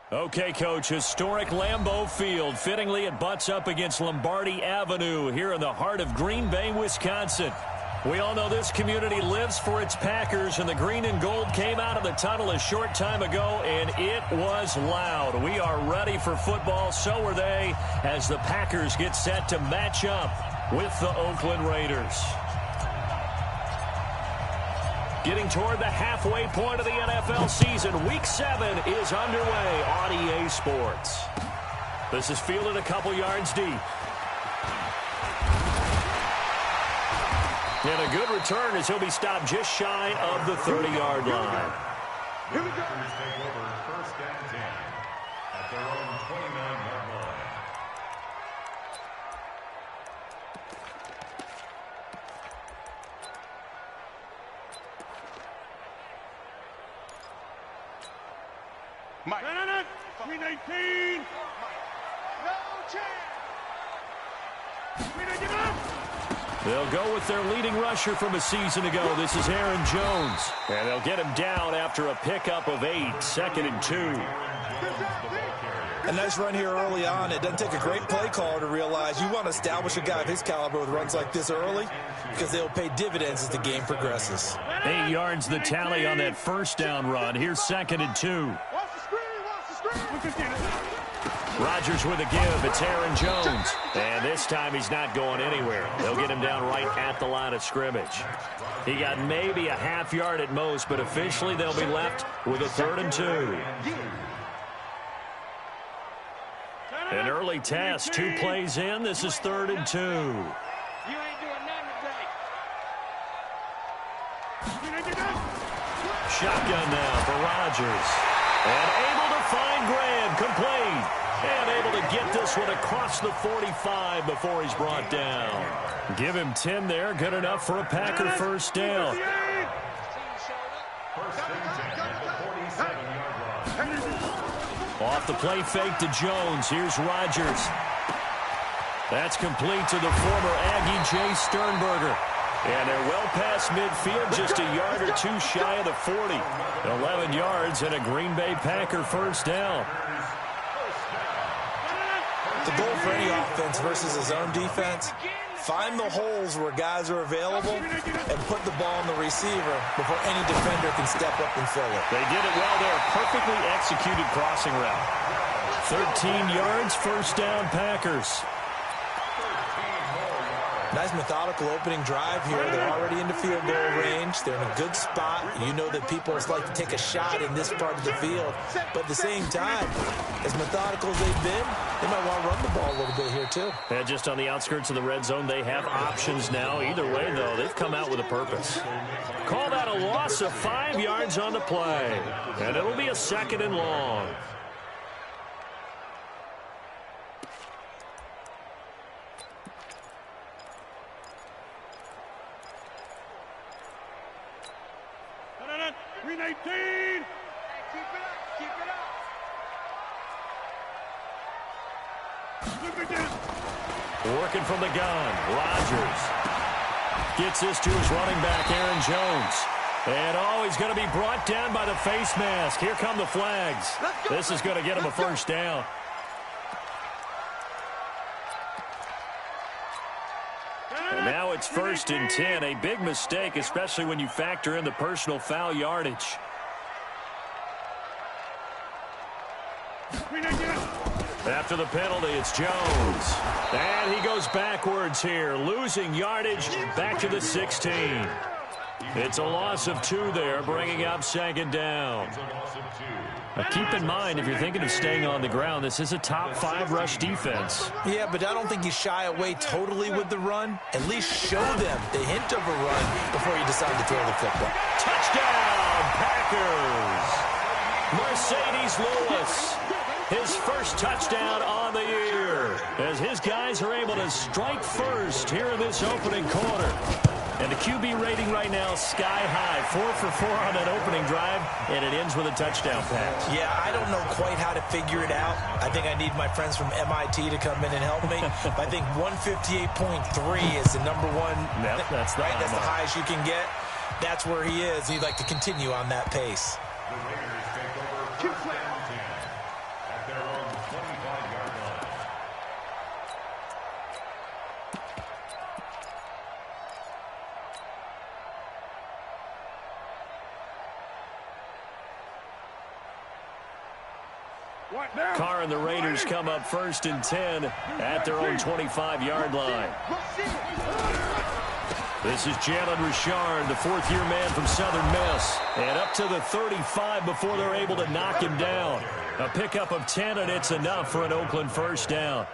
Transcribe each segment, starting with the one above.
Okay, Coach, historic Lambeau Field. Fittingly, it butts up against Lombardi Avenue here in the heart of Green Bay, Wisconsin. We all know this community lives for its Packers, and the green and gold came out of the tunnel a short time ago, and it was loud. We are ready for football, so are they, as the Packers get set to match up with the Oakland Raiders. Getting toward the halfway point of the NFL season, Week 7 is underway on EA Sports. This is fielded a couple yards deep. And a good return as he'll be stopped just shy of the 30-yard line. Here we go. Take over first and 10 at their own 29-yard line. Mike. 319. No chance. They'll go with their leading rusher from a season ago. This is Aaron Jones. And they'll get him down after a pickup of 8, 2nd and 2. A nice run here early on. It doesn't take a great play caller to realize you want to establish a guy of his caliber with runs like this early because they'll pay dividends as the game progresses. 8 yards the tally on that first down run. Here's 2nd and 2. Rodgers with a give. It's Aaron Jones. And this time he's not going anywhere. They'll get him down right at the line of scrimmage. He got maybe a half yard at most, but officially they'll be left with a 3rd and 2. An early test. 2 plays in. This is 3rd and 2. Shotgun now for Rodgers. And able to find Graham. Complete. And able to get this one across the 45 before he's brought down. Give him 10 there. Good enough for a Packer first down. Off the play fake to Jones. Here's Rodgers. That's complete to the former Aggie Jay Sternberger. And they're well past midfield, just a yard or 2 shy of the 40. 11 yards and a Green Bay Packer first down. The goal for any offense versus his own defense, find the holes where guys are available and put the ball on the receiver before any defender can step up and fill it. They did it well there. Perfectly executed crossing route. 13 yards, first down Packers. Nice methodical opening drive here. They're already into field goal range. They're in a good spot. You know that people like to take a shot in this part of the field. But at the same time, as methodical as they've been, they might want to run the ball a little bit here too. Yeah, just on the outskirts of the red zone, they have options now. Either way, though, they've come out with a purpose. Call that a loss of 5 yards on the play. And it'll be a 2nd and long. Working from the gun, Rodgers gets this to his running back, Aaron Jones. And, he's going to be brought down by the face mask. Here come the flags. This is going to get him a first down. And now it's 1st and 10. A big mistake, especially when you factor in the personal foul yardage. After the penalty, it's Jones. And he goes backwards here, losing yardage back to the 16. It's a loss of 2 there, bringing up 2nd down. Now keep in mind, if you're thinking of staying on the ground, this is a top 5 rush defense. Yeah, but I don't think you shy away totally with the run. At least show them the hint of a run before you decide to throw the football. Touchdown, Packers! Mercedes Lewis. His first touchdown on the year as his guys are able to strike first here in this opening quarter. And the QB rating right now sky high, 4 for 4 on that opening drive, and it ends with a touchdown pass. Yeah, I don't know quite how to figure it out. I think I need my friends from MIT to come in and help me. I think 158.3 is the number one. Yep, that's the right. That's the highest you can get. That's where he is. He'd like to continue on that pace. Carr and the Raiders come up 1st and 10 at their own 25-yard line. This is Jalen Richard, the fourth-year man from Southern Miss. And up to the 35 before they're able to knock him down. A pickup of 10, and it's enough for an Oakland first down.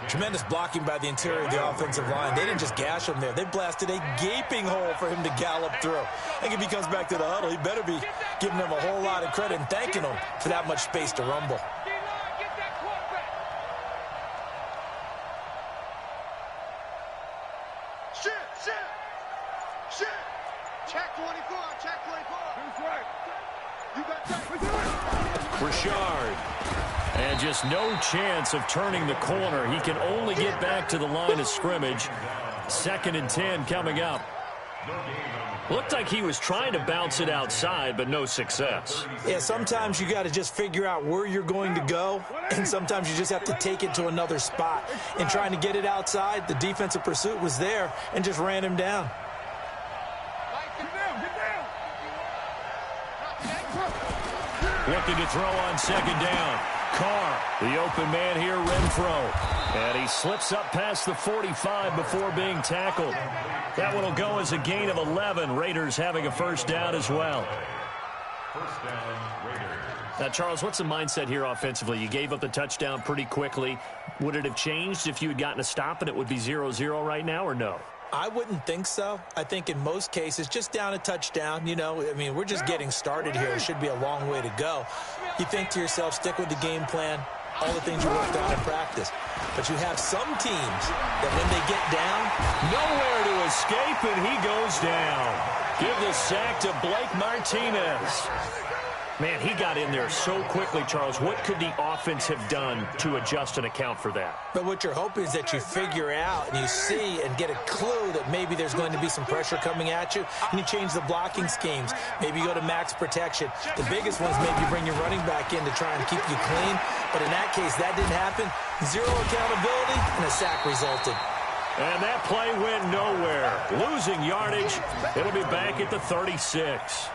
Tremendous blocking by the interior of the offensive line. They didn't just gash him there. They blasted a gaping hole for him to gallop through. I think if he comes back to the huddle, he better be giving them a whole lot of credit and thanking them for that much space to rumble. Check 24, check 24. That's right. You got that. Richard. And just no chance of turning the corner. He can only get back to the line of scrimmage. 2nd and 10 coming up. Looked like he was trying to bounce it outside, but no success. Yeah, sometimes you got to just figure out where you're going to go, and sometimes you just have to take it to another spot. In trying to get it outside, the defensive pursuit was there and just ran him down. Looking to throw on 2nd down. Carr, the open man here, Renfro. And he slips up past the 45 before being tackled. That one will go as a gain of 11. Raiders having a first down as well. First down, Raiders. Now, Charles, what's the mindset here offensively? You gave up the touchdown pretty quickly. Would it have changed if you had gotten a stop and it would be 0-0 right now, or no? I wouldn't think so. I think in most cases, just down a touchdown, you know, I mean, we're just getting started here. It should be a long way to go. You think to yourself, stick with the game plan, all the things you worked on in practice. But you have some teams that when they get down, nowhere to escape, and he goes down. Give the sack to Blake Martinez. Man, he got in there so quickly, Charles. What could the offense have done to adjust and account for that? But what you're hoping is that you figure out and you see and get a clue that maybe there's going to be some pressure coming at you, and you change the blocking schemes. Maybe you go to max protection. The biggest one is maybe you bring your running back in to try and keep you clean. But in that case, that didn't happen. Zero accountability, and a sack resulted. And that play went nowhere. Losing yardage. It'll be back at the 36.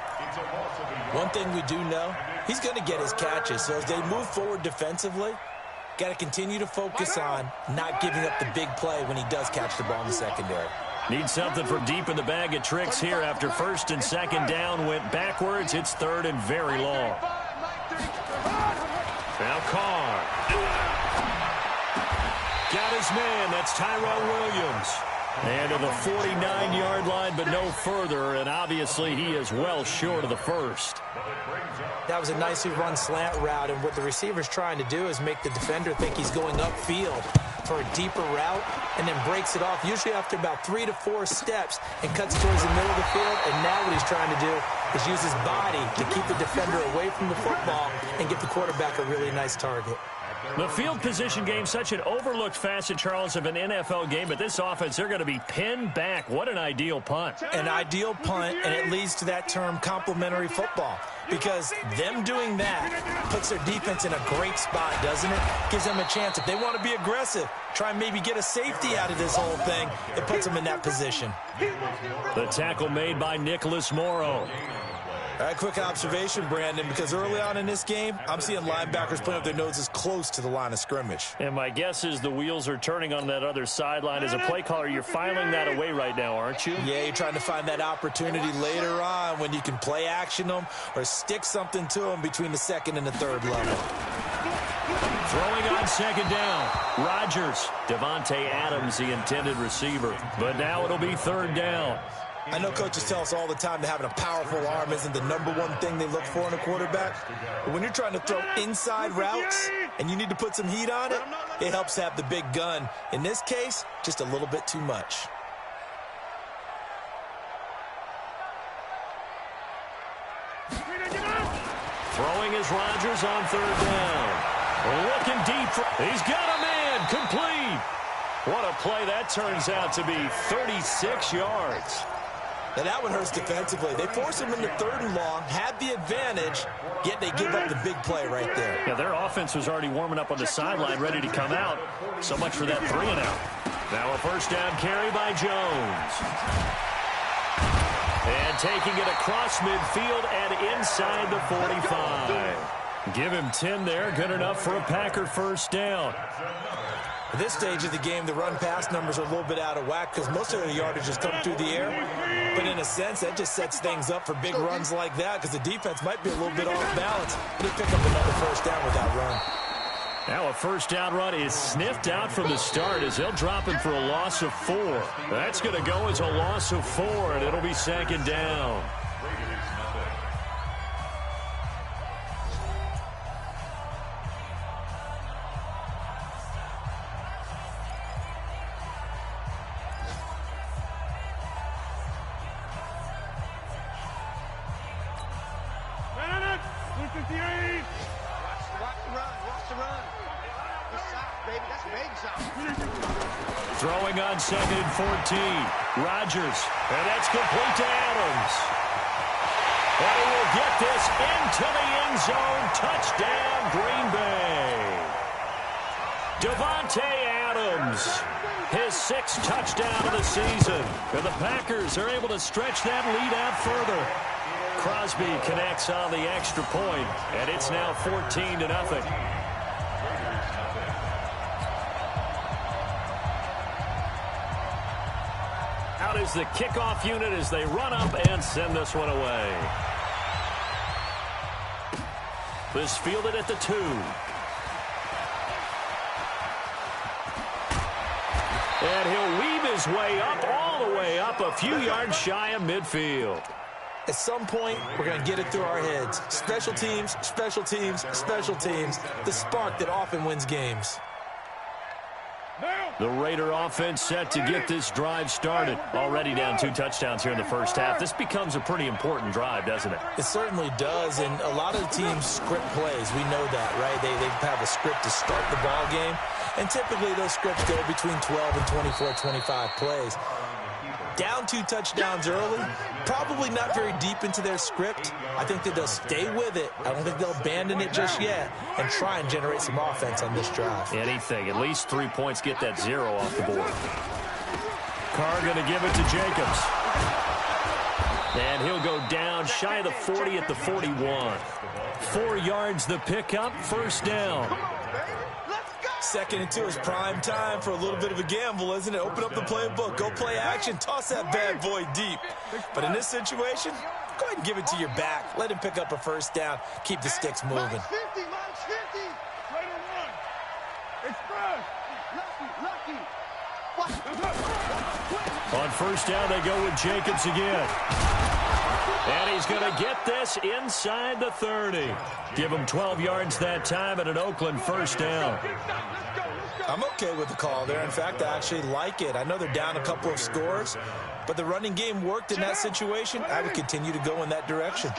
One thing we do know, he's going to get his catches. So as they move forward defensively, got to continue to focus on not giving up the big play when he does catch the ball in the secondary. Need something from deep in the bag of tricks here after 1st and 2nd down went backwards. It's 3rd and very long. Now Carr. Got his man. That's Tyrell Williams. And to the 49-yard line, but no further. And obviously, he is well short of the first. That was a nicely run slant route. And what the receiver's trying to do is make the defender think he's going upfield for a deeper route and then breaks it off, usually after about 3 to 4 steps, and cuts towards the middle of the field. And now what he's trying to do is use his body to keep the defender away from the football and give the quarterback a really nice target. The field position game, such an overlooked facet, Charles, of an NFL game, but this offense, they're going to be pinned back. What an ideal punt. An ideal punt, and it leads to that term complementary football, because them doing that puts their defense in a great spot, doesn't it? Gives them a chance. If they want to be aggressive, try and maybe get a safety out of this whole thing, it puts them in that position. The tackle made by Nicholas Morrow. All right, quick observation, Brandon, because early on in this game, I'm seeing linebackers putting up their noses close to the line of scrimmage. And my guess is the wheels are turning on that other sideline. As a play caller, you're filing that away right now, aren't you? Yeah, you're trying to find that opportunity later on when you can play action them or stick something to them between the 2nd and the 3rd level. Throwing on 2nd down. Rodgers. Devontae Adams, the intended receiver. But now it'll be 3rd down. I know coaches tell us all the time that having a powerful arm isn't the #1 thing they look for in a quarterback. But when you're trying to throw inside routes and you need to put some heat on it, it helps to have the big gun. In this case, just a little bit too much. Throwing is Rodgers on 3rd down. Looking deep. He's got a man. Complete. What a play that turns out to be. 36 yards. Now that one hurts defensively. They force him into 3rd and long, had the advantage, yet they give up the big play right there. Yeah, their offense was already warming up on the sideline, ready to come out. So much for that 3-and-out. Now a 1st down carry by Jones. And taking it across midfield and inside the 45. Give him 10 there. Good enough for a Packer first down. At this stage of the game, the run-pass numbers are a little bit out of whack because most of the yardage has come through the air. But in a sense, that just sets things up for big runs like that because the defense might be a little bit off balance. They pick up another first down with that run. Now a first down run is sniffed out from the start as they'll drop him for a loss of 4. That's going to go as a loss of 4, and it'll be second down. Throwing on 2nd and 14. Rodgers, and that's complete to Adams. And he will get this into the end zone. Touchdown, Green Bay. Davante Adams, his 6th touchdown of the season. And the Packers are able to stretch that lead out further. Crosby connects on the extra point, and it's now 14-0. Out is the kickoff unit as they run up and send this one away. This fielded at the 2. And he'll weave his way up, all the way up, a few yards shy of midfield. At some point, we're going to get it through our heads. Special teams, special teams, special teams. The spark that often wins games. The Raider offense set to get this drive started. Already down 2 touchdowns here in the first half. This becomes a pretty important drive, doesn't it? It certainly does, and a lot of the teams script plays. We know that, right? They have a script to start the ball game, and typically those scripts go between 12 and 24, 25 plays. Down 2 touchdowns early, probably not very deep into their script. I think that they'll stay with it. I don't think they'll abandon it just yet and try and generate some offense on this drive. Anything. At least 3 points, get that 0 off the board. Carr going to give it to Jacobs. And he'll go down shy of the 40 at the 41. 4 yards the pickup, first down. 2nd and 2 is prime time for a little bit of a gamble, isn't it? Open up the playbook, go play action, toss that bad boy deep. But in this situation, go ahead and give it to your back. Let him pick up a first down. Keep the sticks moving. On first down, they go with Jacobs again. And he's going to get this inside the 30. Give him 12 yards that time and an Oakland first down. I'm okay with the call there. In fact, I actually like it. I know they're down a couple of scores, but the running game worked in that situation. I would continue to go in that direction.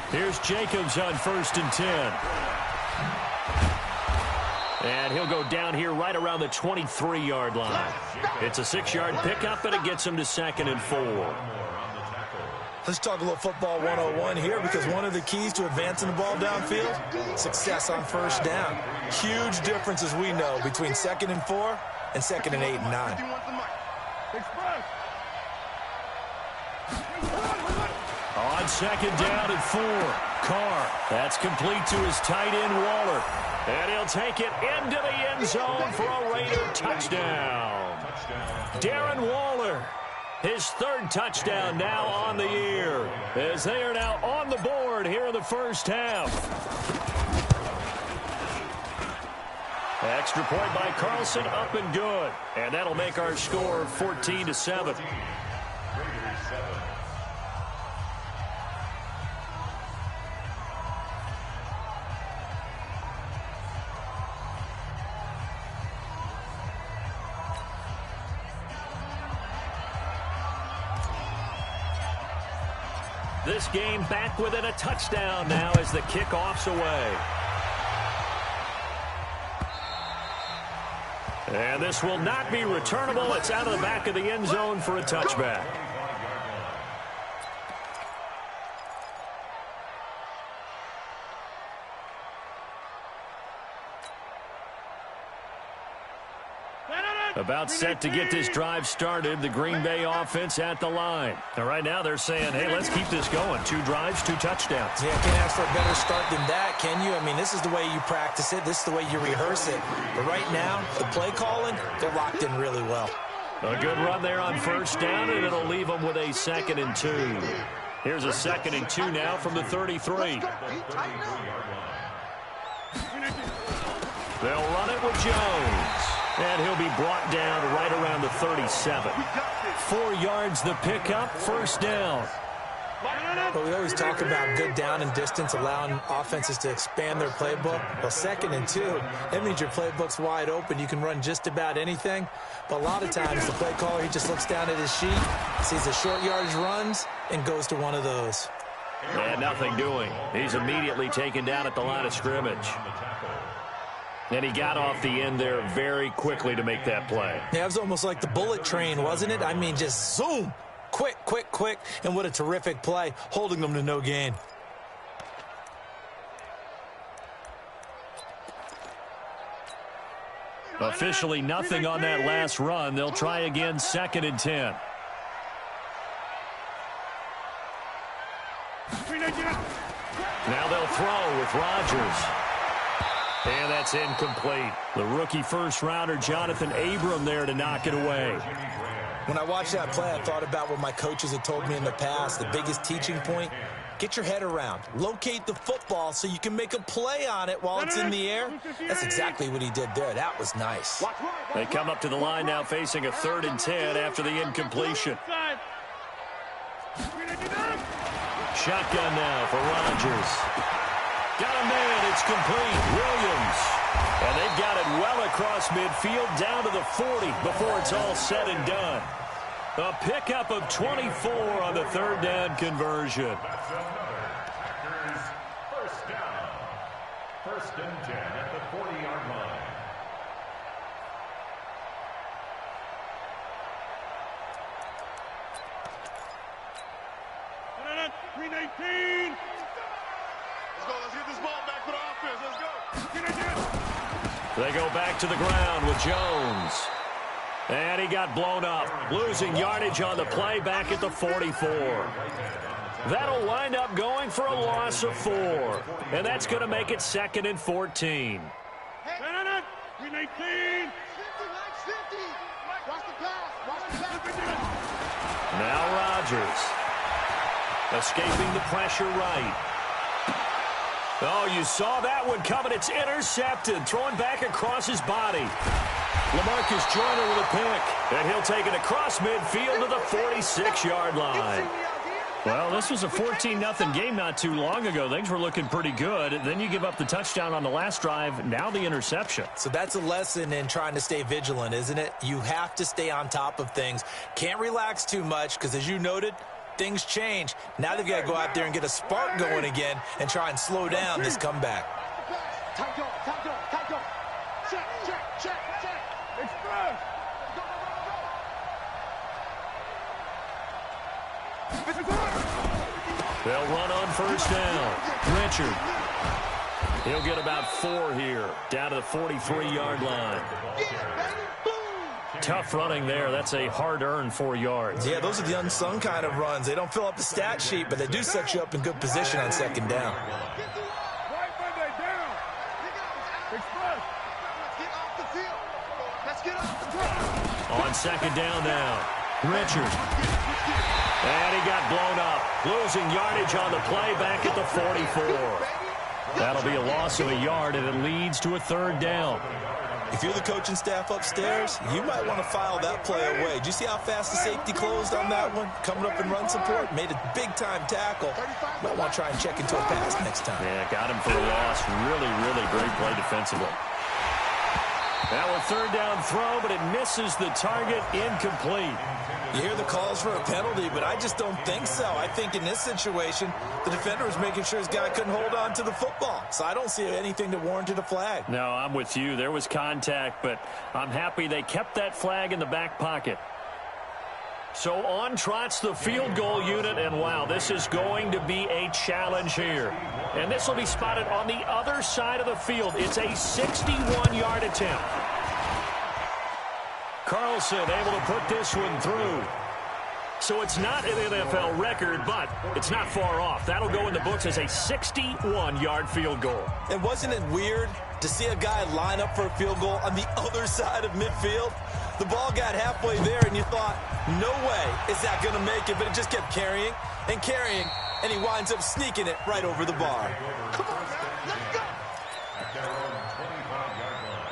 Here's Jacobs on 1st and 10. And he'll go down here right around the 23-yard line. It's a 6-yard pickup, and it gets him to 2nd and 4. Let's talk a little football 101 here, because one of the keys to advancing the ball downfield, success on first down. Huge difference, as we know, between 2nd and 4 and 2nd and 8 and 9. On 2nd down and 4, Carr. That's complete to his tight end, Waller. And he'll take it into the end zone for a Raider touchdown. Darren Waller, his 3rd touchdown now on the year, as they are now on the board here in the first half. Extra point by Carlson, up and good. And that'll make our score 14-7. This game back within a touchdown now as the kickoff's away. And this will not be returnable. It's out of the back of the end zone for a touchback. About set to get this drive started. The Green Bay offense at the line. Now, right now they're saying, hey, let's keep this going. 2 drives, 2 touchdowns. Yeah, can't ask for a better start than that, can you? I mean, this is the way you practice it. This is the way you rehearse it. But right now, the play calling, they're locked in really well. A good run there on first down, and it'll leave them with a 2nd and 2. Here's a 2nd and 2 now from the 33. They'll run it with Jones. And he'll be brought down right around the 37. 4 yards the pickup, first down. But we always talk about good down and distance, allowing offenses to expand their playbook. Well, 2nd and 2, that means your playbook's wide open. You can run just about anything. But a lot of times, the play caller, he just looks down at his sheet, sees the short yardage runs, and goes to one of those. And nothing doing. He's immediately taken down at the line of scrimmage. And he got off the end there very quickly to make that play. Yeah, it was almost like the bullet train, wasn't it? I mean, just zoom. Quick, quick, quick. And what a terrific play, holding them to no gain. Officially nothing on that last run. They'll try again, 2nd and 10. Now they'll throw with Rodgers. And that's incomplete. The rookie first-rounder, Jonathan Abram, there to knock it away. When I watched that play, I thought about what my coaches had told me in the past. The biggest teaching point, get your head around. Locate the football so you can make a play on it while it's in the air. That's exactly what he did there. That was nice. They come up to the line now facing a 3rd and 10 after the incompletion. Shotgun now for Rodgers. Got a man, it's complete. Williams. And they've got it well across midfield down to the 40 before it's all said and done. A pickup of 24 on the 3rd down conversion. First down. 1st and 10 at the 40-yard line. Green 18. Let's get this ball back for the offense. Let's go. They go back to the ground with Jones. And he got blown up, losing yardage on the play back at the 44. That'll wind up going for a loss of 4. And that's going to make it 2nd and 14. Green 18. 50, watch the pass. Watch the pass. Now Rodgers. Escaping the pressure right. Oh, you saw that one coming. It's intercepted. Throwing back across his body. LaMarcus Joyner with a pick. And he'll take it across midfield to the 46-yard line. Well, this was a 14-0 game not too long ago. Things were looking pretty good. Then you give up the touchdown on the last drive. Now the interception. So that's a lesson in trying to stay vigilant, isn't it? You have to stay on top of things. Can't relax too much because, as you noted, things change. Now they've got to go out there and get a spark going again and try and slow down this comeback. Tight go. Check. Express. They'll run on first down. Richard. He'll get about 4 here, down to the 43-yard line. Tough running there. That's a hard-earned 4 yards. Yeah, those are the unsung kind of runs. They don't fill up the stat sheet, but they do set you up in good position on 2nd down. On 2nd down now, Richard. And he got blown up, losing yardage on the play back at the 44. That'll be a loss of a yard, and it leads to a 3rd down. If you're the coaching staff upstairs, you might want to file that play away. Do you see how fast the safety closed on that one? Coming up in run support, made a big-time tackle. Might want to try and check into a pass next time. Yeah, got him for a loss. Really, really great play defensively. Now a 3rd down throw, but it misses the target, incomplete. You hear the calls for a penalty, but I just don't think so. I think in this situation, the defender was making sure his guy couldn't hold on to the football. So I don't see anything that warranted a flag. No, I'm with you. There was contact, but I'm happy they kept that flag in the back pocket. So on trots the field goal unit, and wow, this is going to be a challenge here. And this will be spotted on the other side of the field. It's a 61-yard attempt. Carlson able to put this one through. So it's not an NFL record, but it's not far off. That'll go in the books as a 61-yard field goal. And wasn't it weird to see a guy line up for a field goal on the other side of midfield? The ball got halfway there, and you thought, no way is that going to make it, but it just kept carrying and carrying, and he winds up sneaking it right over the bar. Come on, man. Let's go. At their own 25-yard line.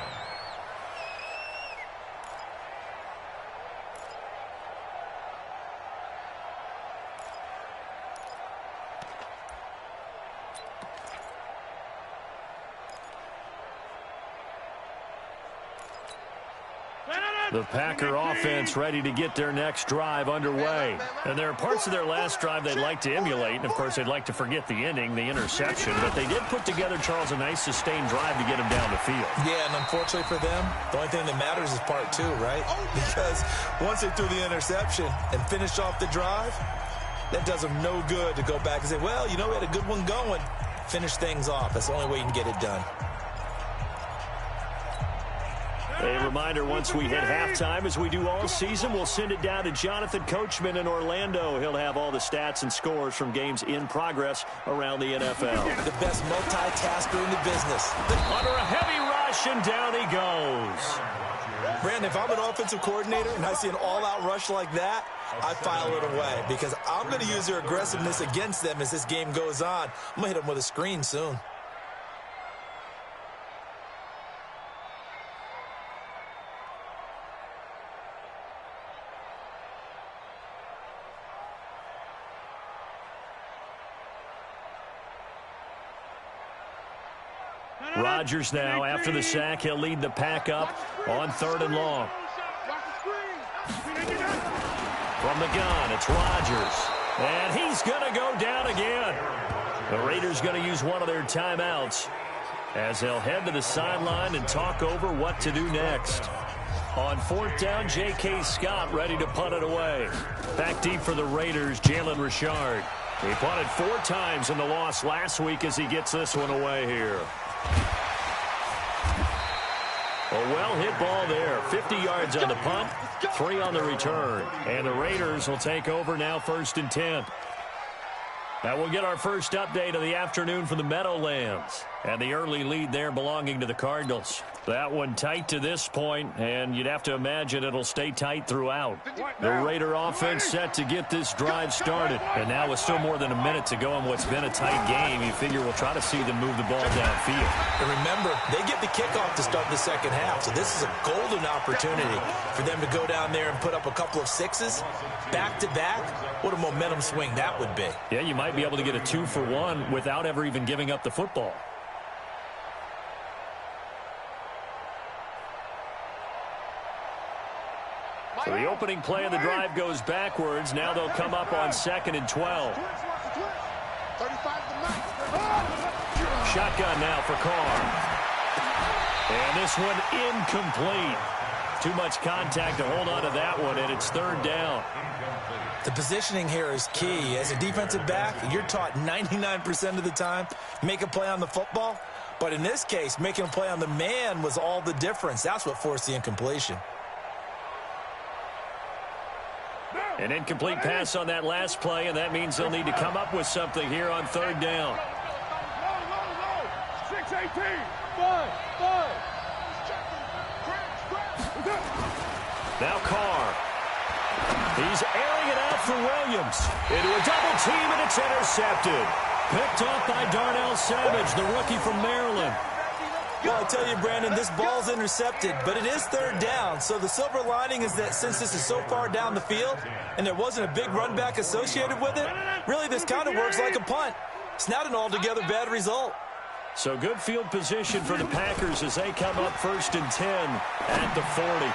The Packer offense ready to get their next drive underway. And there are parts of their last drive they'd like to emulate. And, of course, they'd like to forget the ending, the interception. But they did put together, Charles, a nice sustained drive to get them down the field. Yeah, and unfortunately for them, the only thing that matters is part two, right? Because once they threw the interception and finished off the drive, that does them no good to go back and say, well, you know, we had a good one going. Finish things off. That's the only way you can get it done. A reminder, once we hit halftime, as we do all season, we'll send it down to Jonathan Coachman in Orlando. He'll have all the stats and scores from games in progress around the NFL. The best multitasker in the business. Under a heavy rush, and down he goes. Brandon, if I'm an offensive coordinator and I see an all-out rush like that, I file it away because I'm going to use their aggressiveness against them as this game goes on. I'm going to hit them with a screen soon. Rodgers now, after the sack, he'll lead the pack up on 3rd and long. From the gun, it's Rodgers. And he's going to go down again. The Raiders going to use one of their timeouts as they'll head to the sideline and talk over what to do next. On 4th down, J.K. Scott ready to punt it away. Back deep for the Raiders, Jalen Richard. He punted 4 times in the loss last week as he gets this one away here. A well-hit ball there. 50 yards on the punt, 3 on the return. And the Raiders will take over now 1st and 10. Now we'll get our first update of the afternoon from the Meadowlands. And the early lead there belonging to the Cardinals. That one tight to this point, and you'd have to imagine it'll stay tight throughout. The Raider offense set to get this drive started. And now with still more than a minute to go in what's been a tight game, you figure we'll try to see them move the ball downfield. And remember, they get the kickoff to start the second half, so this is a golden opportunity for them to go down there and put up a couple of 6s back-to-back. What a momentum swing that would be. Yeah, you might be able to get a 2-for-1 without ever even giving up the football. So the opening play of the drive goes backwards. Now they'll come up on 2nd and 12. Shotgun now for Carr. And this one incomplete. Too much contact to hold on to that one, and it's 3rd down. The positioning here is key. As a defensive back, you're taught 99% of the time, make a play on the football. But in this case, making a play on the man was all the difference. That's what forced the incompletion. An incomplete pass on that last play, and that means they'll need to come up with something here on 3rd down. 6-18. Now Carr. He's airing it out for Williams. Into a double team, and it's intercepted. Picked off by Darnell Savage, the rookie from Maryland. Well, I tell you, Brandon, this ball's intercepted, but it is 3rd down. So the silver lining is that since this is so far down the field and there wasn't a big run back associated with it, really this kind of works like a punt. It's not an altogether bad result. So good field position for the Packers as they come up 1st and 10 at the 40.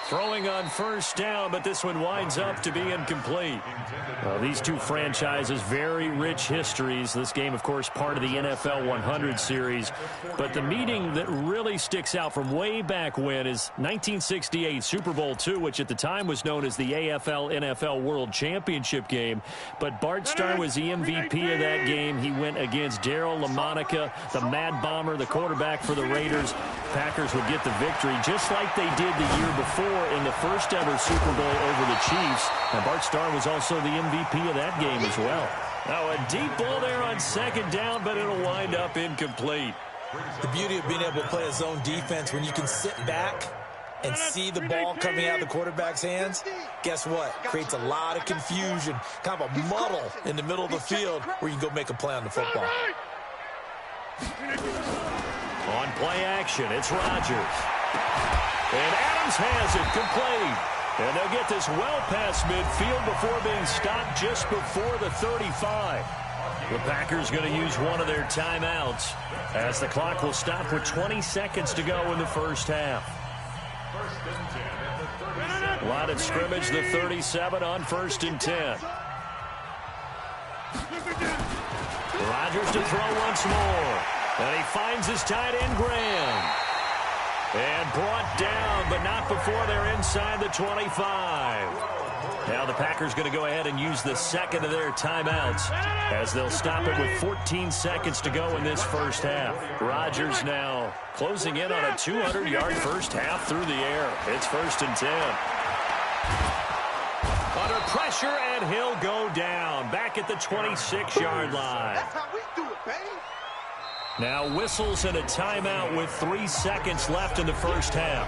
Throwing on 1st down, but this one winds up to be incomplete. These two franchises, very rich histories. This game, of course, part of the NFL 100 series. But the meeting that really sticks out from way back when is 1968 Super Bowl II, which at the time was known as the AFL-NFL World Championship game. But Bart Starr was the MVP of that game. He went against Darryl LaMonica, the Mad Bomber, the quarterback for the Raiders. Packers would get the victory just like they did the year before in the first ever Super Bowl over the Chiefs. And Bart Starr was also the MVP of that game as well. Now a deep ball there on second down, but it'll wind up incomplete. The beauty of being able to play a zone defense when you can sit back and see the ball coming out of the quarterback's hands, guess what? Creates a lot of confusion, kind of a muddle in the middle of the field where you can go make a play on the football. On play action, it's Rodgers. And Adams has it complete. And they'll get this well past midfield before being stopped just before the 35. The Packers going to use one of their timeouts as the clock will stop with 20 seconds to go in the first half. Line of scrimmage, the 37 on 1st and 10. Rodgers to throw once more. And he finds his tight end, Graham. And brought down, but not before they're inside the 25. Now the Packers going to go ahead and use the second of their timeouts as they'll stop it with 14 seconds to go in this first half. Rodgers now closing in on a 200-yard first half through the air. It's 1st and 10. Under pressure, and he'll go down back at the 26-yard line. That's how we do it, baby. Now whistles and a timeout with 3 seconds left in the first half.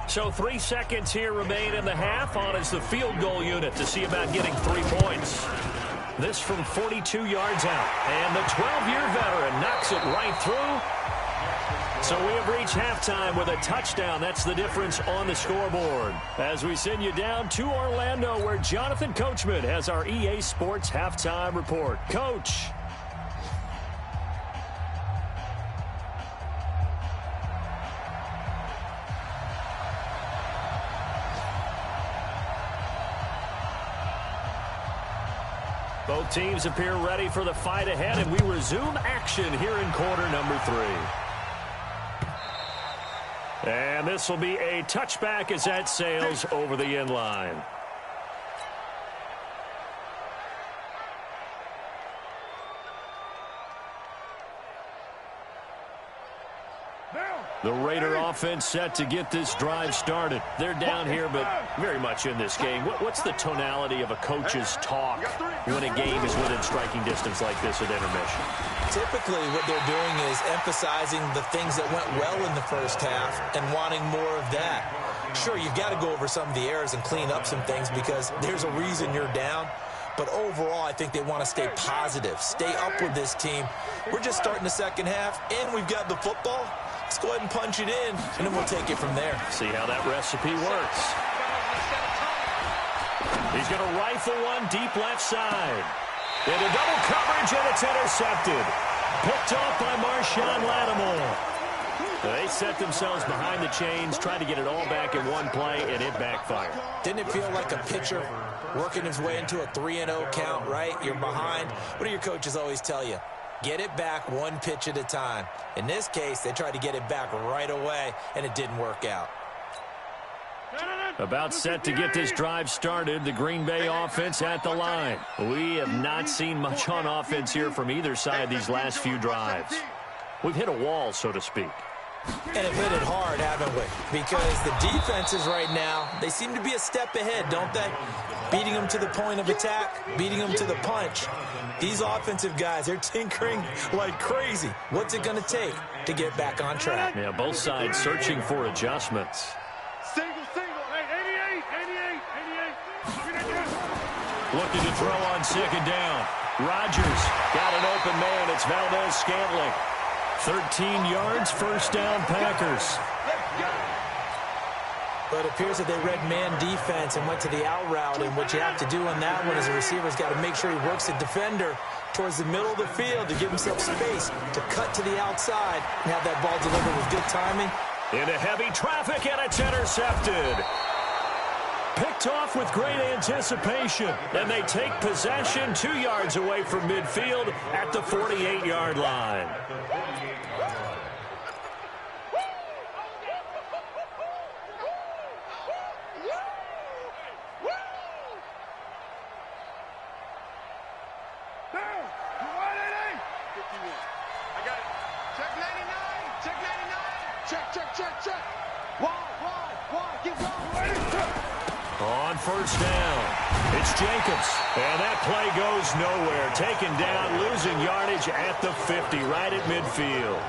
So 3 seconds here remain in the half. On is the field goal unit to see about getting 3 points. This from 42 yards out. And the 12-year veteran knocks it right through. So we have reached halftime with a touchdown. That's the difference on the scoreboard. As we send you down to Orlando, where Jonathan Coachman has our EA Sports halftime report. Coach. Both teams appear ready for the fight ahead, and we resume action here in quarter number 3. And this will be a touchback as that sails over the end line. The Raider offense set to get this drive started. They're down here, but very much in this game. What's the tonality of a coach's talk when a game is within striking distance like this at intermission? Typically, what they're doing is emphasizing the things that went well in the first half and wanting more of that. Sure, you've got to go over some of the errors and clean up some things because there's a reason you're down. But overall, I think they want to stay positive, stay up with this team. We're just starting the second half, and we've got the football. Let's go ahead and punch it in, and then we'll take it from there. See how that recipe works. He's going to rifle one deep left side. Into double coverage, and it's intercepted. Picked off by Marshawn Lattimore. They set themselves behind the chains, trying to get it all back in one play, and it backfired. Didn't it feel like a pitcher working his way into a 3-0 count, right? You're behind. What do your coaches always tell you? Get it back one pitch at a time. In this case, they tried to get it back right away, and it didn't work out. About set to get this drive started, the Green Bay offense at the line. We have not seen much on offense here from either side these last few drives. We've hit a wall, so to speak. And have hit it hard, haven't we? Because the defenses right now, they seem to be a step ahead, don't they? Beating them to the point of attack, beating them to the punch. These offensive guys, they're tinkering like crazy. What's it going to take to get back on track? Yeah, both sides searching for adjustments. Single. Hey, 88. Looking to throw on second down. Rodgers got an open man. It's Valdez-Scantling. 13 yards, first down, Packers. But it appears that they read man defense and went to the out route, and what you have to do on that one is a receiver's got to make sure he works the defender towards the middle of the field to give himself space to cut to the outside and have that ball delivered with good timing. Into heavy traffic, and it's intercepted. Picked off with great anticipation, and they take possession 2 yards away from midfield at the 48-yard line. Check. Wide. Keep going. On first down, it's Jacobs. And that play goes nowhere. Taken down, losing yardage at the 50, right at midfield.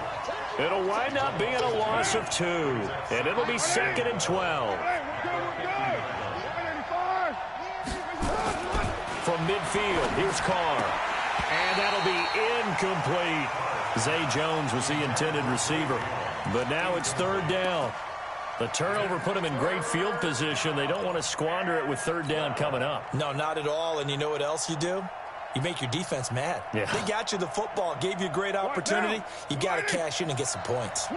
It'll wind up being a loss of 2, and it'll be 2nd and 12. From midfield, here's Carr. And that'll be incomplete. Zay Jones was the intended receiver. But now it's 3rd down. The turnover put them in great field position. They don't want to squander it with 3rd down coming up. No, not at all. And you know what else you do? You make your defense mad. Yeah. They got you the football, gave you a great opportunity. You got to cash in and get some points.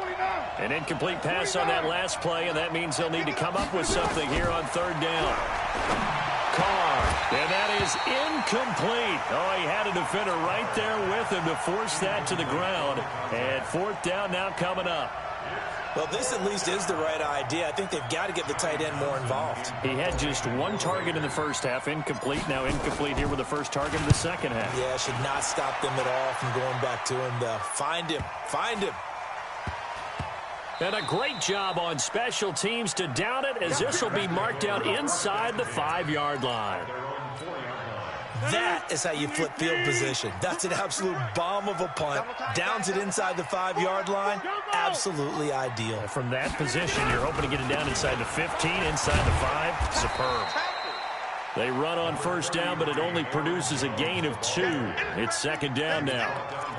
An incomplete pass on that last play, and that means they'll need to come up with something here on 3rd down. Carr, and that is incomplete. Oh, he had a defender right there with him to force that to the ground. And 4th down now coming up. Well, this at least is the right idea. I think they've got to get the tight end more involved. He had just 1 target in the first half, incomplete. Now incomplete here with the first target of the second half. Yeah, should not stop them at all from going back to him, though. Find him. And a great job on special teams to down it, as this will be marked out inside the 5-yard line. That is how you flip field position. That's an absolute bomb of a punt. Downs it inside the 5-yard line. Absolutely ideal. From that position, you're hoping to get it down inside the 15, inside the 5. Superb. They run on first down, but it only produces a gain of 2. It's 2nd down now.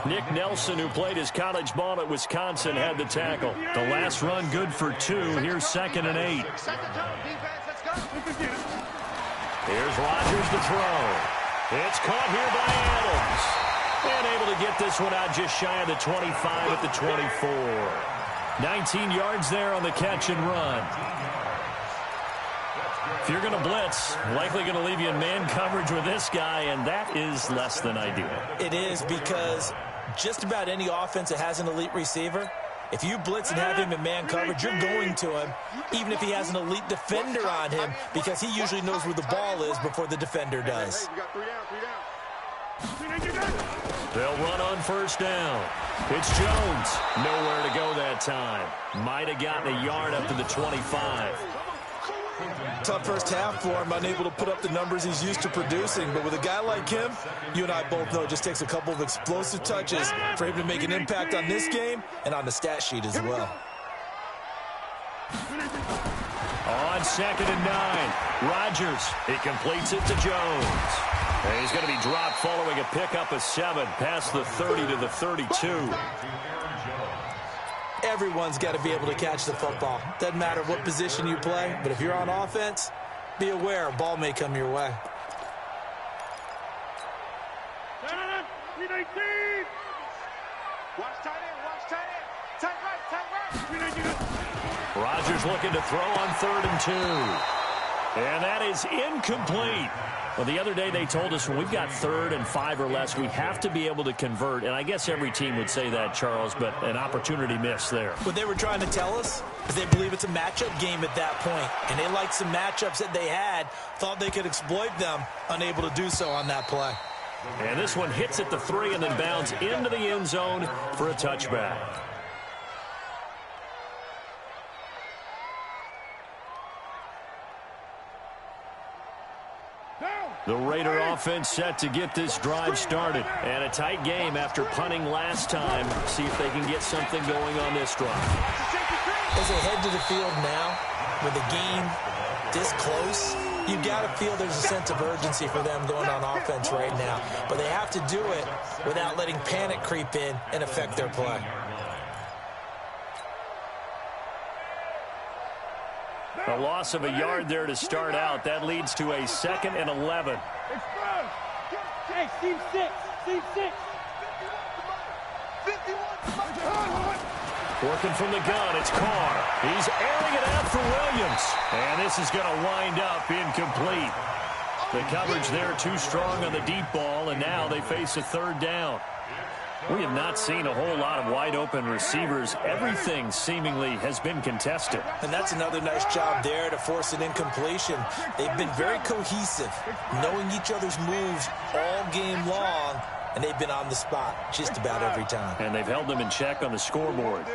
Nick Nelson, who played his college ball at Wisconsin, had the tackle. The last run good for 2. Here's 2nd and 8. Here's Rodgers to throw. It's caught here by Adams. And able to get this one out just shy of the 25 at the 24. 19 yards there on the catch and run. If you're going to blitz, likely going to leave you in man coverage with this guy, and that is less than ideal. It is, because just about any offense that has an elite receiver, if you blitz and have him in man coverage, you're going to him, even if he has an elite defender on him, because he usually knows where the ball is before the defender does. They'll run on first down. It's Jones. Nowhere to go that time. Might have gotten a yard up to the 25. Tough first half for him, unable to put up the numbers he's used to producing. But with a guy like him, you and I both know it just takes a couple of explosive touches for him to make an impact on this game and on the stat sheet as well. On 2nd and 9, Rodgers. He completes it to Jones. And he's going to be dropped following a pickup of 7 past the 30 to the 32. Everyone's got to be able to catch the football. Doesn't matter what position you play, but if you're on offense, be aware a ball may come your way. Rodgers looking to throw on 3rd and 2. And that is incomplete. Well, the other day they told us when we've got 3rd and 5 or less, we have to be able to convert. And I guess every team would say that, Charles, but an opportunity missed there. What they were trying to tell us is they believe it's a matchup game at that point. And they liked some matchups that they had, thought they could exploit them, unable to do so on that play. And this one hits at the 3 and then bounds into the end zone for a touchback. The Raider offense set to get this drive started. And a tight game after punting last time. See if they can get something going on this drive. As they head to the field now, with the game this close, you've got to feel there's a sense of urgency for them going on offense right now. But they have to do it without letting panic creep in and affect their play. A loss of a yard there to start out. That leads to a 2nd and 11. Hey, team 6. Working from the gun, it's Carr. He's airing it out for Williams. And this is going to wind up incomplete. The coverage there too strong on the deep ball, and now they face a 3rd down. We have not seen a whole lot of wide-open receivers. Everything seemingly has been contested. And that's another nice job there to force an incompletion. They've been very cohesive, knowing each other's moves all game long, and they've been on the spot just about every time. And they've held them in check on the scoreboard.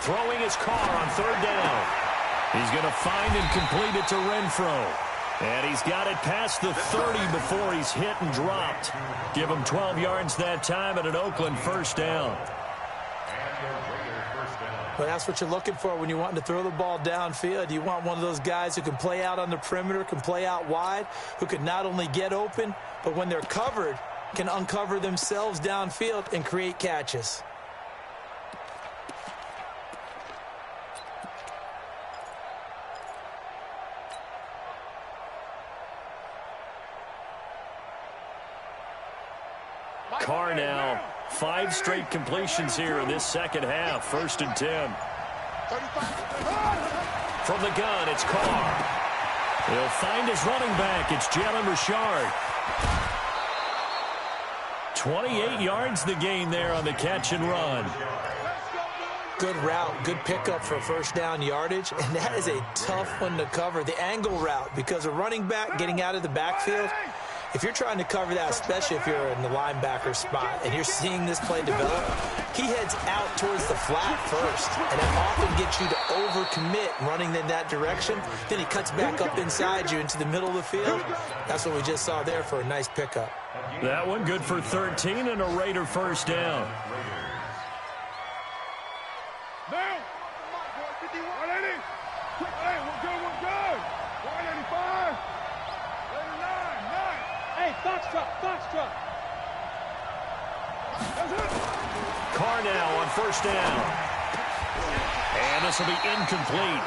Throwing his car on third down. He's going to find and complete it to Renfro. And he's got it past the 30 before he's hit and dropped. Give him 12 yards that time at an Oakland first down. Well, that's what you're looking for when you're wanting to throw the ball downfield. You want one of those guys who can play out on the perimeter, can play out wide, who can not only get open, but when they're covered, can uncover themselves downfield and create catches. Carr now, 5 straight completions here in this second half. 1st and 10. From the gun, it's Carr. He'll find his running back. It's Jalen Richard. 28 yards the gain there on the catch and run. Good route, good pickup for first down yardage, and that is a tough one to cover. The angle route, because a running back getting out of the backfield, if you're trying to cover that, especially if you're in the linebacker spot and you're seeing this play develop, he heads out towards the flat first, and that often gets you to overcommit running in that direction. Then he cuts back up inside you into the middle of the field. That's what we just saw there for a nice pickup. That one good for 13 and a Raider first down. Now, 180. Hey, we're good. 185. 9. Hey, Foxtrot. That's it. Carr now on first down. And this will be incomplete.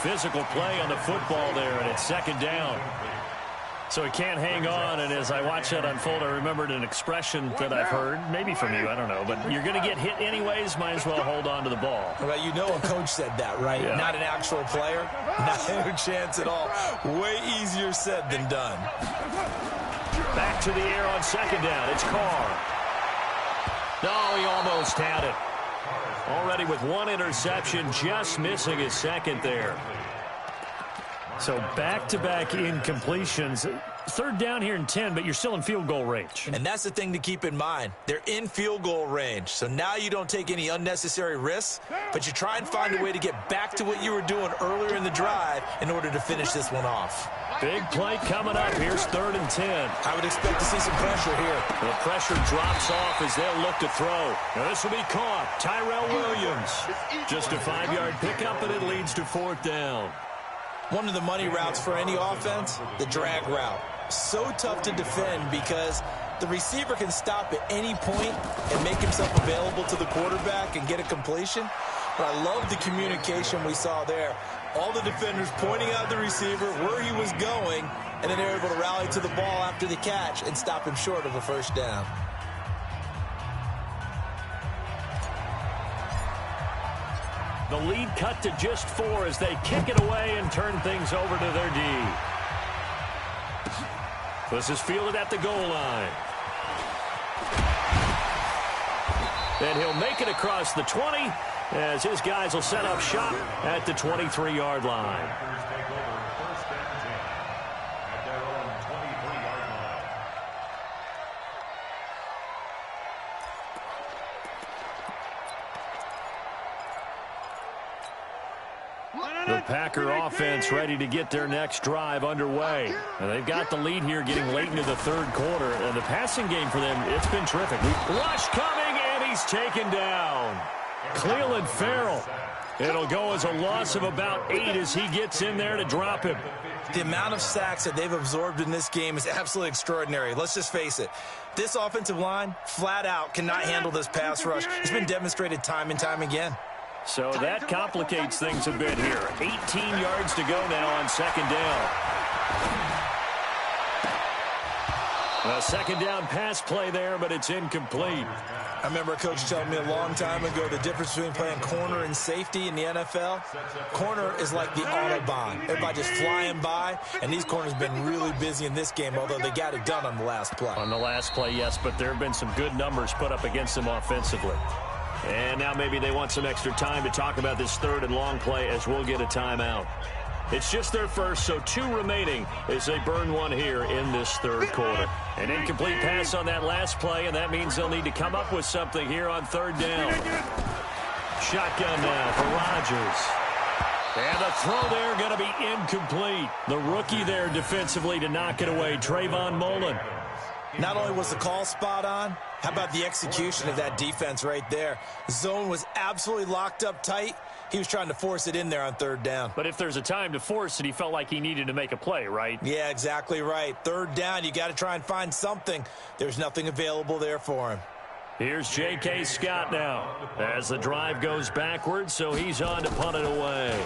Physical play on the football there, and it's second down. So he can't hang on, and as I watch that unfold, I remembered an expression that I've heard, maybe from you, I don't know, but you're going to get hit anyways, might as well hold on to the ball. Well, you know a coach said that, right? Yeah. Not an actual player. Not a chance at all. Way easier said than done. Back to the air on second down. It's Carr. No, he almost had it. Already with 1 interception, just missing his second there. So back-to-back incompletions. Third down here and 10, but you're still in field goal range. And that's the thing to keep in mind. They're in field goal range. So now you don't take any unnecessary risks, but you try and find a way to get back to what you were doing earlier in the drive in order to finish this one off. Big play coming up. Here's 3rd and 10. I would expect to see some pressure here. The pressure drops off as they'll look to throw. Now this will be caught. Tyrell Williams. Just a 5-yard pickup, and it leads to 4th down. One of the money routes for any offense, the drag route. So tough to defend because the receiver can stop at any point and make himself available to the quarterback and get a completion. But I love the communication we saw there. All the defenders pointing out the receiver, where he was going, and then they're able to rally to the ball after the catch and stop him short of a first down. The lead cut to just 4 as they kick it away and turn things over to their D. This is fielded at the goal line. And he'll make it across the 20 as his guys will set up shop at the 23-yard line. The Packer offense ready to get their next drive underway. And they've got the lead here getting late into the 3rd quarter. And the passing game for them, it's been terrific. Rush coming, and he's taken down. Cleveland Farrell. It'll go as a loss of about 8 as he gets in there to drop him. The amount of sacks that they've absorbed in this game is absolutely extraordinary. Let's just face it. This offensive line, flat out, cannot handle this pass rush. It's been demonstrated time and time again. So that complicates things a bit here. 18 yards to go now on second down. A second down pass play there, but it's incomplete. I remember a coach telling me a long time ago the difference between playing corner and safety in the NFL. Corner is like the Autobahn. Everybody just flying by, and these corners have been really busy in this game, although they got it done on the last play. On the last play, yes, but there have been some good numbers put up against them offensively. And now maybe they want some extra time to talk about this 3rd and long play as we'll get a timeout. It's just their first, so 2 remaining as they burn one here in this 3rd quarter. An incomplete pass on that last play, and that means they'll need to come up with something here on 3rd down. Shotgun now for Rodgers. And the throw there going to be incomplete. The rookie there defensively to knock it away, Trayvon Mullen. Not only was the call spot on, how about the execution of that defense right there? Zone was absolutely locked up tight. He was trying to force it in there on third down. But if there's a time to force it, he felt like he needed to make a play, right? Yeah, exactly right. Third down, you got to try and find something. There's nothing available there for him. Here's J.K. Scott now as the drive goes backwards, so he's on to punt it away.